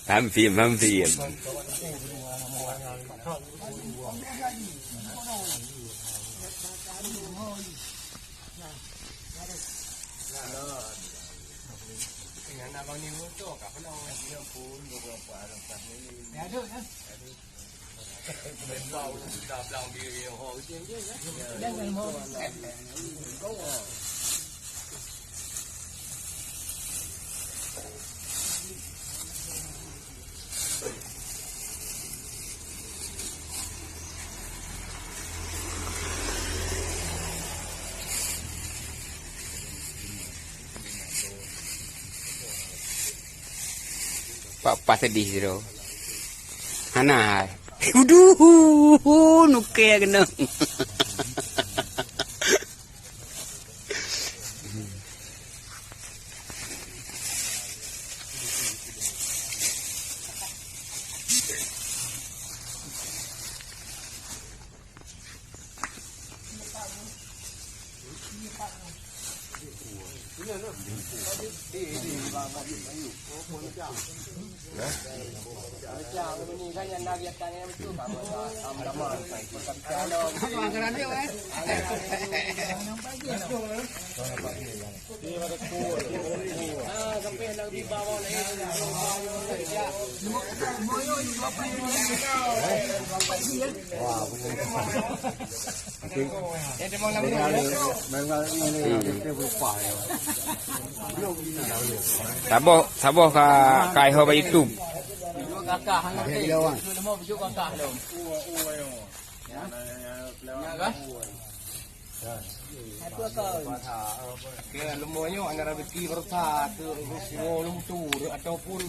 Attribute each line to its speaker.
Speaker 1: Làm phim Pak sedih siro. Hana. Uduh, nuke kena. Saboh kai ho ba YouTube. Kakak hang ngerti. Lu mau bujuk kakak lu. Ya. Ya kan? Apa kau? Ke lemonya antara beki berta ke lumtur ataupun